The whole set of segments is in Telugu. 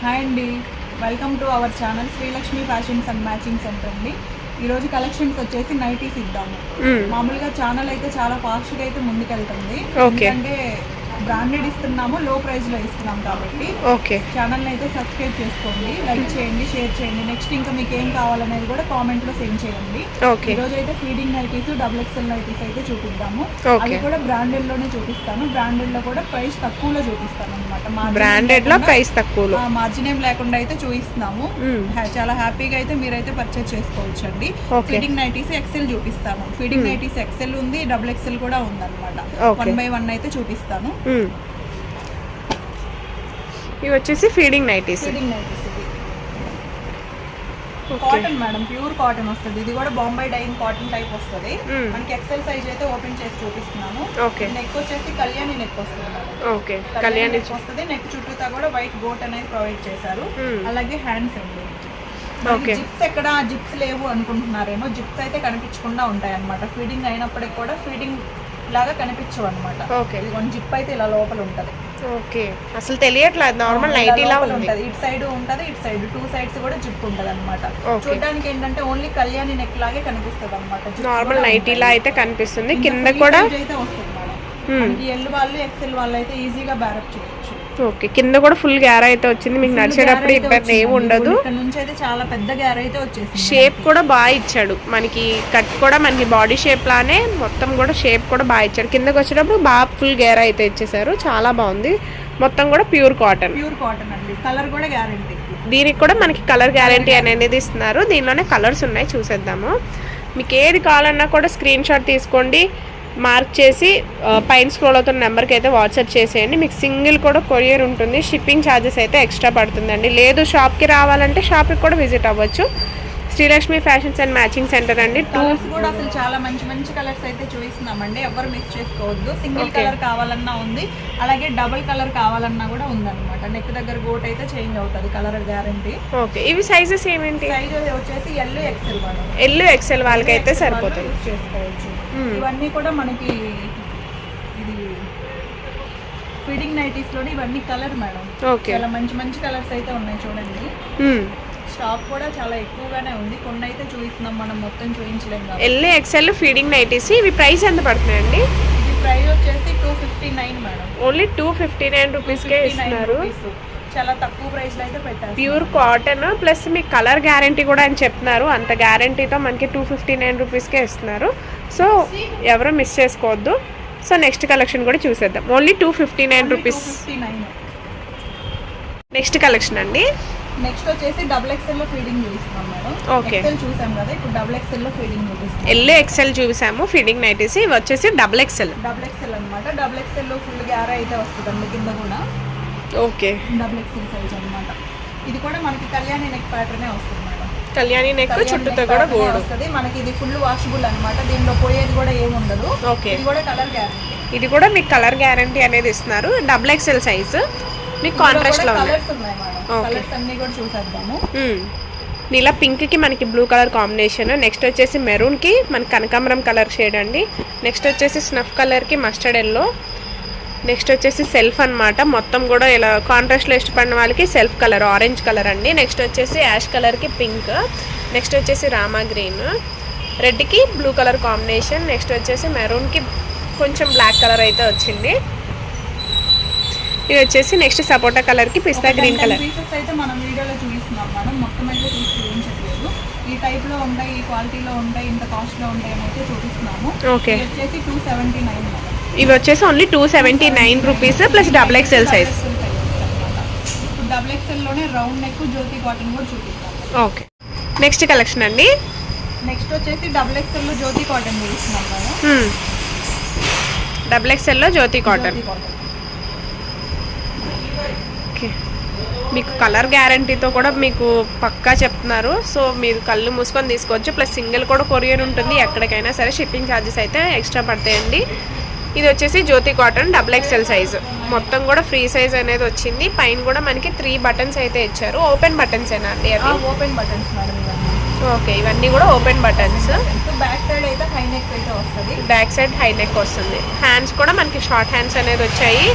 హాయ్ అండి, welcome to our channel Srilakshmi fashions and matching centre అండి. ఈరోజు కలెక్షన్స్ వచ్చేసి నైటీస్ ఇద్దాము. మామూలుగా ఛానల్ అయితే చాలా ఫాస్ట్గా అయితే ముందుకెళ్తుంది, ఎందుకంటే బ్రాండెడ్ ఇస్తున్నాము, లో ప్రైస్లో ఇస్తున్నాం కాబట్టి ఛానల్ని అయితే సబ్స్క్రైబ్ చేసుకోండి, లైక్ చేయండి, షేర్ చేయండి. నెక్స్ట్ ఇంకా మీకు ఏం కావాలనేది కూడా కామెంట్లో సెండ్ చేయండి. ఈరోజు అయితే ఫీడింగ్ నైటీస్, XXL నైటీస్ అయితే చూపిద్దాము. అవి కూడా బ్రాండెడ్లోనే చూపిస్తాను. బ్రాండెడ్లో కూడా ప్రైస్ తక్కువలో చూపిస్తాను అనమాట. బ్రాండెడ్లో ప్రైస్ తక్కువలో, మార్జిన్ ఏం లేకుండా అయితే చూపిస్తున్నాము. చాలా హ్యాపీగా అయితే మీరైతే పర్చేస్ చేసుకోవచ్చు అండి. ఫీడింగ్ నైటీస్ XL చూపిస్తాను. ఫీడింగ్ నైటీస్ XL ఉంది, XXL కూడా ఉందన్నమాట. 1 by 1 అయితే చూపిస్తాను. ఇవి వచ్చేసి feeding nighties. Cotton madam, pure cotton వస్తుంది. ఇది కూడా బాంబే డైయింగ్ కాటన్ టైప్ వస్తుంది. మనకి XL సైజ్ అయితే ఓపెన్ చేసి చూపిస్తున్నాను. నెక్ వచ్చేసి కళ్యాణి నెక్ వస్తుంది. కళ్యాణి నెక్ వస్తుంది. నెక్ చుట్టూతా కూడా వైట్ గోట్ అనేది ప్రొవైడ్ చేశారు. అలాగే హ్యాండ్స్ అండి. జిప్స్ ఎక్కడ జిప్స్ లేవు అనుకుంటున్నారేమో, జిప్స్ అయితే కనిపించకుండా ఉంటాయి అనమాట. ఫీడింగ్ అయినప్పటికి కూడా ఫీడింగ్ లాగా కనిపించవు అనమాట. జిప్ అయితే ఇలా లోపల ఉంటది. అసలు తెలియట్లేదు, నార్మల్ నైటీ లా ఉంటది. ఇటు సైడ్ ఉంటది, ఇటు సైడ్ 2 sides కూడా జిప్ ఉంటది అనమాట. చూడడానికి ఏంటంటే ఓన్లీ కళ్యాణి నెక్ లాగే కనిపిస్తుంది అనమాట. నార్మల్ నైటీ లా అయితే కనిపిస్తుంది. కింద కూడా అయితే వస్తుంది మేడం. ఎల్ వాళ్ళు XL వాళ్ళు అయితే ఈజీగా బ్యారప్ చేయొచ్చు. కింద కూడా ఫుల్ గ్యార్ అయితే వచ్చింది. మీకు నడిచేటప్పుడు ఇబ్బంది ఏమి ఉండదు. ఇక్కడ నుంచి అయితే చాలా పెద్ద గ్యార్ అయితే వచ్చేసింది. షేప్ కూడా బాగా ఇచ్చాడు. మనకి కట్ కూడా మనకి బాడీ షేప్ లానే మొత్తం కూడా షేప్ కూడా బాగా ఇచ్చాడు. కిందకి వచ్చేటప్పుడు బాగా ఫుల్ గ్యార్ అయితే ఇచ్చేసారు. చాలా బాగుంది. మొత్తం కూడా ప్యూర్ కాటన్ అండి. కలర్ కూడా గ్యారంటీ. దీనికి కూడా మనకి కలర్ గ్యారంటీ అనేది ఇస్తున్నారు. దీనిలోనే కలర్స్ ఉన్నాయి, చూసేద్దాము. మీకు ఏది కావాలన్నా కూడా స్క్రీన్ షాట్ తీసుకోండి, మార్క్ చేసి పైన స్క్రోల్ అవుతున్న నెంబర్కి అయితే వాట్సాప్ చేసేయండి. మీకు సింగిల్ కూడా కొరియర్ ఉంటుంది. షిప్పింగ్ ఛార్జెస్ అయితే ఎక్స్ట్రా పడుతుందండి. లేదు షాప్కి రావాలంటే షాప్కి కూడా విజిట్ అవ్వచ్చు. Srilakshmi fashions and matching centre అండి. కలర్స్ కూడా అసలు చాలా మంచి మంచి కలర్స్ అయితే చూపిస్తున్నామండి. ఎవరు మిస్ చేసుకోవద్దు. సింగిల్ కలర్ కావాలన్నా ఉంది, అలాగే డబుల్ కలర్ కావాలన్నా కూడా ఉందన్నమాట. నెక్ దగ్గర గోట్ అయితే చేంజ్ అవుతుంది, కలర్ గ్యారంటీ. ఇవి సైజెస్ ఏమేంటి? సైజ్ వచ్చేసి L XL XL వాళ్ళకి అయితే సరిపోతుంది, యూస్ చేసుకోవచ్చు. ఇవన్నీ కూడా మనకి ఇది ఫీడింగ్ నైటీస్ లోని ఇవన్నీ కలర్ మేడం. చాలా మంచి మంచి కలర్స్ అయితే ఉన్నాయి చూడండి. స్టాక్ కూడా చాలా ఎక్కువగానే ఉంది. కొన్ని అయితే చూపిస్తున్నాం, మనం మొత్తం చూపించలేము. L XL feeding nighties. ఇవి ప్రైస్ ఎంత పడుతున్నాయండి? ఇది ప్రైస్ వచ్చేసి 259 మేడం. ఓన్లీ 259 రూపీస్కే ఇస్తున్నారు. చాలా తక్కువ ప్రైస్ లో అయితే పెట్టారు. ప్యూర్ కాటన్ ప్లస్ మీకు కలర్ గ్యారంటీ కూడా అని చెప్తున్నారు. అంత గ్యారంటీతో మనకి 259 రూపీస్కే ఇస్తున్నారు. సో ఎవరు మిస్ చేసుకోవద్దు. సో నెక్స్ట్ కలెక్షన్ కూడా చూసేద్దాం. Only 259 rupees. నెక్స్ట్ కలెక్షన్ అండి. నెక్స్ట్ వచ్చేసి XXL లో ఫీడింగ్ చూపిస్తున్నాం మేడం. XL చూసాం కదా, ఇప్పుడు XXL లో ఫీడింగ్ చూపిస్తాం. L XL చూసాము ఫీడింగ్ నైటీస్. ఇవి వచ్చేసి XXL అన్నమాట. XXL లో ఫుల్ గ్యార అయితే వస్తుందండి కింద కూడా. XXL సైజ్ అన్నమాట. ఇది కూడా మనకి కళ్యాణి నెక్ ప్యాటర్నే వస్తుంది మేడం. కళ్యాణి నెక్ చుట్టూతో కూడా గోల్డ్ వస్తుంది మనకి. ఇది ఫుల్ వాషబుల్ అన్నమాట. దీనిలో పోయేది కూడా ఏమి ఉండదు. ఇది కూడా కలర్ గ్యారంటీ. ఇది కూడా మీకు కలర్ గ్యారంటీ అనేది ఇస్తున్నారు. XXL సైజ్ మీకు కాంట్రాస్ట్ లో కలర్స్ ఉన్నాయి మేడం. కలర్స్ అన్ని కూడా చూసేద్దాము. నీలా పింక్ కి మనకి బ్లూ కలర్ కాంబినేషన్. నెక్స్ట్ వచ్చేసి మెరూన్ కి మనకి కనకాంబరం కలర్ షేడ్ అండి. నెక్స్ట్ వచ్చేసి స్నఫ్ కలర్ కి మస్టర్డ్ ఎల్లో. నెక్స్ట్ వచ్చేసి సెల్ఫ్ అన్నమాట. మొత్తం కూడా ఇలా కాంట్రాస్ట్ లో ఇష్టపడిన వాళ్ళకి సెల్ఫ్ కలర్ ఆరెంజ్ కలర్ అండి. నెక్స్ట్ వచ్చేసి యాష్ కలర్ కి పింక్. నెక్స్ట్ వచ్చేసి రామా గ్రీన్. రెడ్ కి బ్లూ కలర్ కాంబినేషన్. నెక్స్ట్ వచ్చేసి మెరూన్ కి కొంచెం బ్లాక్ కలర్ అయితే వచ్చింది. ఇది వచ్చేసి నెక్స్ట్ సపోటా కలర్ కి పిస్తా గ్రీన్ కలర్. పీసెస్ అయితే మనం వీడియోలో చూపిస్తున్నాం మేడం, మొత్తం అయితే చూపించట్లేదు. ఈ టైప్ లో ఉంటాయి, ఈ క్వాలిటీలో ఉంటాయి, ఇంత కాస్ట్ లో ఉంటాయి అని అయితే చూపిస్తున్నాము. వచ్చేసి 279 మేడం. ఇవి వచ్చేసి only 279 rupees plus XXL size. XXL లోనే రౌండ్ నెక్ జ్యోతి కాటన్ కూడా చూపిస్తాం. నెక్స్ట్ కలెక్షన్ అండి. నెక్స్ట్ వచ్చేసి XXL లో జ్యోతి కాటన్ చూపిస్తున్నాం మేడం. XXL లో జ్యోతి కాటన్. మీకు కలర్ గ్యారంటీతో కూడా మీకు పక్కా చెప్తున్నారు. సో మీరు కళ్ళు మూసుకొని తీసుకోవచ్చు. ప్లస్ సింగిల్ కూడా కొరియర్ ఉంటుంది. ఎక్కడికైనా సరే షిప్పింగ్ ఛార్జెస్ అయితే ఎక్స్ట్రా పడతాయండి. ఇది వచ్చేసి జ్యోతి కాటన్ XXL సైజ్. మొత్తం కూడా ఫ్రీ సైజ్ అనేది వచ్చింది. పైన కూడా మనకి 3 బటన్స్ అయితే ఇచ్చారు. ఓపెన్ బటన్స్ ఏనా అండి? అది ఓపెన్ బటన్స్ మేడం. ఇవన్నీ కూడా ఓపెన్ బటన్స్. బ్యాక్ సైడ్ అయితే హై నెక్ అయితే వస్తుంది. బ్యాక్ సైడ్ హై నెక్ వస్తుంది. హ్యాండ్స్ కూడా మనకి షార్ట్ హ్యాండ్స్ అనేది వచ్చాయి.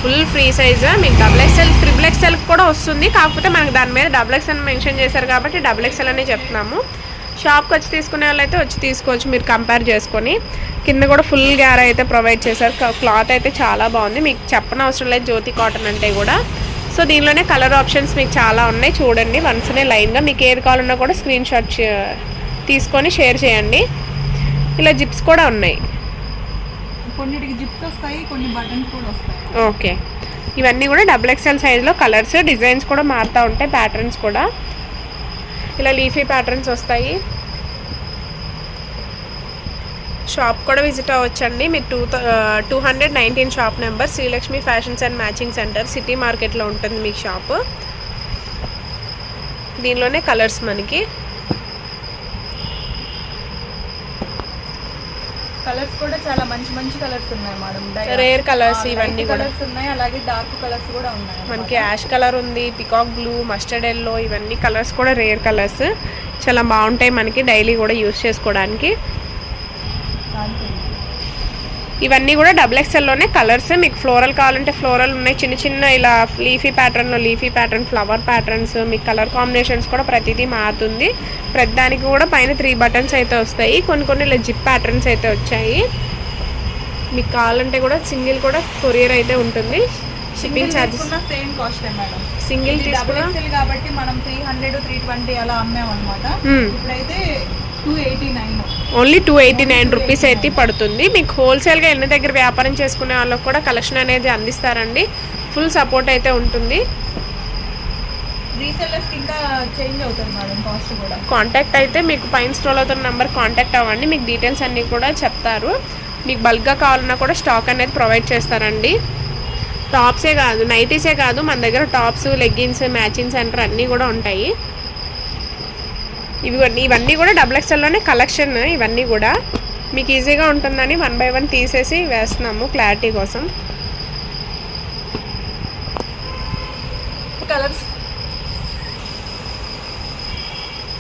Full free size. మీకు XXL, XXL కూడా వస్తుంది, కాకపోతే మనకి దాని మీద XXL మెన్షన్ చేశారు కాబట్టి XXL అనే చెప్తున్నాము. షాప్కి వచ్చి తీసుకునే వాళ్ళైతే వచ్చి తీసుకోవచ్చు మీరు కంపేర్ చేసుకొని. కింద కూడా ఫుల్ గ్యార అయితే ప్రొవైడ్ చేశారు. క్లాత్ అయితే చాలా బాగుంది, మీకు చెప్పనవసరం లేదు జ్యోతి కాటన్ అంటే కూడా. సో దీనిలోనే కలర్ ఆప్షన్స్ మీకు చాలా ఉన్నాయి చూడండి. వన్స్నే లైన్గా మీకు ఏది కావాలన్నా కూడా స్క్రీన్ షాట్ తీసుకొని షేర్ చేయండి. ఇలా జిప్స్ కూడా ఉన్నాయి, కొన్నిటికి జిప్స్ వస్తాయి, కొన్ని బటన్స్ కూడా వస్తాయి. ఓకే, ఇవన్నీ కూడా XXL సైజులో కలర్స్, డిజైన్స్ కూడా మారుతూ ఉంటాయి, ప్యాటర్న్స్ కూడా. ఇలా లీఫీ ప్యాటర్న్స్ వస్తాయి. షాప్ కూడా విజిట్ అవ్వచ్చండి మీరు. 219 shop number, Srilakshmi fashions and matching centre, city మార్కెట్లో ఉంటుంది మీకు షాపు. దీనిలోనే కలర్స్ మనకి కలర్స్ కూడా చాలా మంచి మంచి కలర్స్ ఉన్నాయి మేడం. రేర్ కలర్స్ ఇవన్నీ కూడా కలర్స్ ఉన్నాయి, అలాగే డార్క్ కలర్స్ కూడా ఉన్నాయి. మనకి యాష్ కలర్ ఉంది, పికాక్ బ్లూ, మస్టర్డ్ ఎల్లో, ఇవన్నీ కలర్స్ కూడా రేర్ కలర్స్. చాలా బాగుంటాయి మనకి డైలీ కూడా యూస్ చేసుకోవడానికి. ఇవన్నీ కూడా XXLలోనే కలర్స్. మీకు ఫ్లోరల్ కావాలంటే ఫ్లోరల్ ఉన్నాయి, చిన్న చిన్న ఇలా లీఫీ ప్యాటర్న్లో లీఫీ ప్యాటర్న్, ఫ్లవర్ ప్యాటర్న్స్, మీకు కలర్ కాంబినేషన్స్ కూడా ప్రతిదీ మారుతుంది. ప్రతి దానికి కూడా పైన 3 బటన్స్ అయితే వస్తాయి. కొన్ని ఇలా జిప్ ప్యాటర్న్స్ అయితే వచ్చాయి. మీకు కావాలంటే కూడా సింగిల్ కూడా కొరియర్ అయితే ఉంటుంది. Shipping charges same cost madam. Single తీసుకున్నా కాబట్టి మనం 300, 320 అలా అమ్మామన్నమాట. ఇప్పుడైతే 289, ఓన్లీ 289 రూపీస్ అయితే పడుతుంది. మీకు హోల్సేల్గా ఎన్ని దగ్గర వ్యాపారం చేసుకునే వాళ్ళకి కూడా కలెక్షన్ అనేది అందిస్తారండి. ఫుల్ సపోర్ట్ అయితే ఉంటుంది. రీసెల్లర్స్కి ఇంకా చేంజ్ అవుతుంది మేడం కాస్ట్ కూడా. కాంటాక్ట్ అయితే మీకు పైన స్క్రోల్ అవుతున్న నెంబర్ కాంటాక్ట్ అవ్వండి, మీకు డీటెయిల్స్ అన్నీ కూడా చెప్తారు. మీకు బల్క్గా కావాలన్నా కూడా స్టాక్ అనేది ప్రొవైడ్ చేస్తారండి. టాప్సే కాదు, నైటీసే కాదు, మన దగ్గర టాప్స్, లెగ్గిన్స్, మ్యాచింగ్ సెంటర్ అన్నీ కూడా ఉంటాయి. ఇవన్నీ కూడా XXLలోనే కలెక్షన్. ఇవన్నీ కూడా మీకు ఈజీగా ఉంటుందని 1 by 1 తీసేసి వేస్తున్నాము క్లారిటీ కోసం.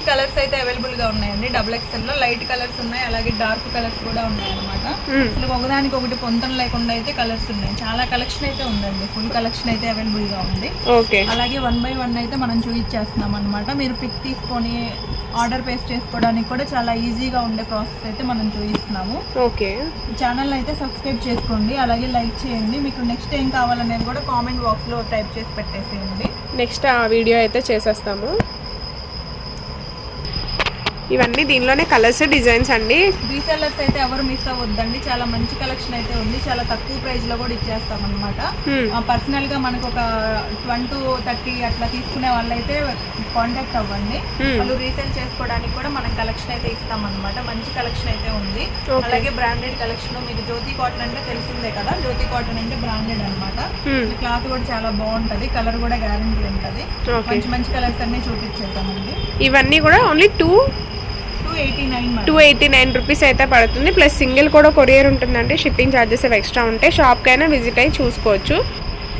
కలర్స్ అయితే అవైలబుల్ గా ఉన్నాయండి. XXLలో లైట్ కలర్స్ ఉన్నాయి, అలాగే డార్క్ కలర్స్ కూడా ఉన్నాయి అనమాట. అసలు ఒకదానికి ఒకటి పొంతన లేకుండా అయితే కలర్స్ ఉన్నాయి. చాలా కలెక్షన్ అయితే ఉందండి, ఫుల్ కలెక్షన్ అయితే అవైలబుల్ గా ఉంది. అలాగే 1 by 1 అయితే మనం చూపించేస్తున్నాం అనమాట. మీరు పిక్ తీసుకొని ఆర్డర్ పేస్ట్ చేసుకోవడానికి కూడా చాలా ఈజీగా ఉండే ప్రాసెస్ అయితే మనం చూపిస్తున్నాము. ఓకే, ఛానల్ అయితే సబ్స్క్రైబ్ చేసుకోండి, అలాగే లైక్ చేయండి. మీకు నెక్స్ట్ ఏం కావాలనేది కూడా కామెంట్ బాక్స్ లో టైప్ చేసి పెట్టేసేయండి. నెక్స్ట్ ఆ వీడియో అయితే చేసేస్తాము. ఇవన్నీ దీనిలోనే కలర్స్, డిజైన్స్ అండి. రీసెల్లర్స్ అయితే ఎవరు మిస్ అవ్వద్దండి, చాలా మంచి కలెక్షన్ అయితే ఉంది. చాలా తక్కువ ప్రైస్ లో కూడా ఇచ్చేస్తాం అనమాట. పర్సనల్ గా మనకు ఒక 20 to 30 అట్లా తీసుకునే వాళ్ళైతే కాంటాక్ట్ అవ్వండి. వాళ్ళు రీసేల్ చేసుకోవడానికి కూడా మనం కలెక్షన్ అయితే ఇస్తాం అనమాట. మంచి కలెక్షన్ అయితే ఉంది. అలాగే బ్రాండెడ్ కలెక్షన్. మీకు జ్యోతి కాటన్ అంటే తెలిసిందే కదా, జ్యోతి కాటన్ అంటే బ్రాండెడ్ అనమాట. క్లాత్ కూడా చాలా బాగుంటది, కలర్ కూడా గ్యారంటీ ఉంటది. మంచి మంచి కలర్స్ అన్ని చూపించేస్తామండి. ఇవన్నీ కూడా ఓన్లీ 289 రూపీస్ అయితే పడుతుంది. ప్లస్ సింగిల్ కూడా కొరియర్ ఉంటుందండి. షిప్పింగ్ ఛార్జెస్ ఎక్స్ట్రా ఉంటాయి. షాప్కైనా విజిట్ అయ్యి చూసుకోవచ్చు.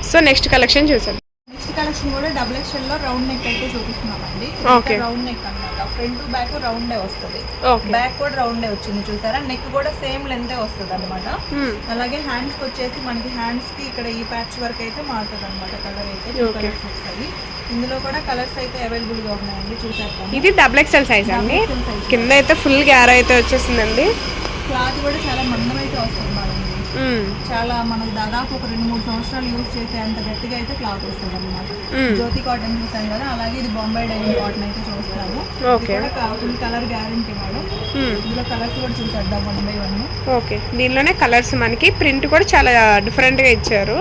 సో నెక్స్ట్ కలెక్షన్ చూసాం. నెక్స్ట్ కలెక్షన్ కూడా XXLలో రౌండ్ నెక్ అయితే చూపిస్తున్నామండి. రౌండ్ నెక్ అన్నమాట. ఫ్రంట్ బ్యాక్ రౌండే వస్తుంది, బ్యాక్ కూడా రౌండే వచ్చింది చూసారా. నెక్ కూడా సేమ్ లెంత్ వస్తుంది అనమాట. అలాగే హ్యాండ్స్ కి వచ్చేసి మనకి హ్యాండ్స్ కి ఇక్కడ ఈ ప్యాచ్ వర్క్ అయితే మారుతుంది అనమాట. కలర్ అయితే వస్తుంది. ఇందులో కూడా కలర్స్ అయితే అవైలబుల్ గా ఉన్నాయండి, చూసారు. ఇది XXL సైజ్ అండి. కింద అయితే ఫుల్ గ్యార్ అయితే వచ్చేసిందండి. క్లాత్ కూడా చాలా మందం అయితే వస్తుంది మేడం. చాలా మనకు దాదాపు ఒక 2-3 సంవత్సరాలు యూజ్ చేసే అంత గట్టిగా అయితే క్లాత్ వస్తుంది అనమాట. జ్యోతి కాటన్ చూసాం కదా, అలాగే ఇది బాంబే డైయింగ్ కాటన్ అయితే చూస్తాము. Full colour guarantee madam. ఇందులో కలర్స్ కూడా చూసేద్దాం 1 by 1. ఓకే, దీనిలోనే కలర్స్ మనకి ప్రింట్ కూడా చాలా డిఫరెంట్ గా ఇచ్చారు.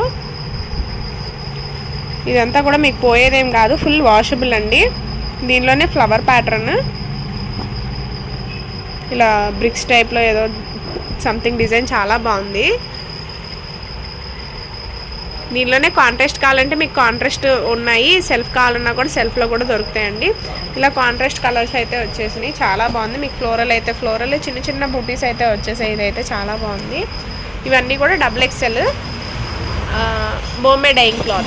ఇదంతా కూడా మీకు పోయేదేం కాదు, ఫుల్ వాషబుల్ అండి. దీనిలోనే ఫ్లవర్ ప్యాటర్న్, ఇలా బ్రిక్స్ టైప్లో ఏదో సంథింగ్ డిజైన్ చాలా బాగుంది. దీనిలోనే కాంట్రాస్ట్ కావాలంటే మీకు కాంట్రాస్ట్ ఉన్నాయి, సెల్ఫ్ కావాలన్నా కూడా సెల్ఫ్లో కూడా దొరుకుతాయండి. ఇలా కాంట్రాస్ట్ కలర్స్ అయితే వచ్చేసినాయి, చాలా బాగుంది. మీకు ఫ్లోరల్ అయితే ఫ్లోరల్, చిన్న చిన్న బూటీస్ అయితే వచ్చేసాయి. ఇదైతే చాలా బాగుంది. ఇవన్నీ కూడా XXL Bombay dyeing cloth.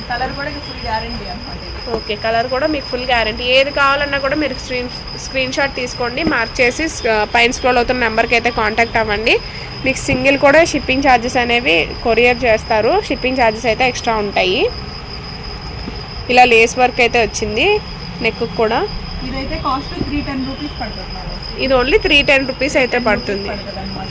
Colour కూడా ఫుల్ గ్యారంటీ అన్నమాట. ఓకే, కలర్ కూడా మీకు ఫుల్ గ్యారంటీ. ఏది కావాలన్నా కూడా మీరు స్క్రీన్ షాట్ తీసుకోండి, మార్క్ చేసి పైన స్క్రోల్ అవుతున్న నెంబర్కి అయితే కాంటాక్ట్ అవ్వండి. మీకు సింగిల్ కూడా షిప్పింగ్ ఛార్జెస్ అనేవి కొరియర్ చేస్తారు. షిప్పింగ్ ఛార్జెస్ అయితే ఎక్స్ట్రా ఉంటాయి. ఇలా లేస్ వర్క్ అయితే వచ్చింది నెక్ కూడా. ఇదైతే కాస్ట్ 310 రూపీస్ పడుతుంది. ఇది ఓన్లీ 310 రూపీస్ అయితే పడుతుంది.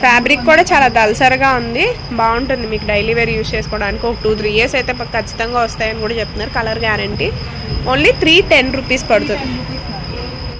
ఫ్యాబ్రిక్ కూడా చాలా దల్సర్గా ఉంది, బాగుంటుంది. మీకు డైలీ వేర్ యూస్ చేసుకోవడానికి ఒక 2-3 ఇయర్స్ అయితే ఖచ్చితంగా వస్తాయని కూడా చెప్తున్నారు. Colour guarantee. ఓన్లీ 310 రూపీస్ పడుతుంది.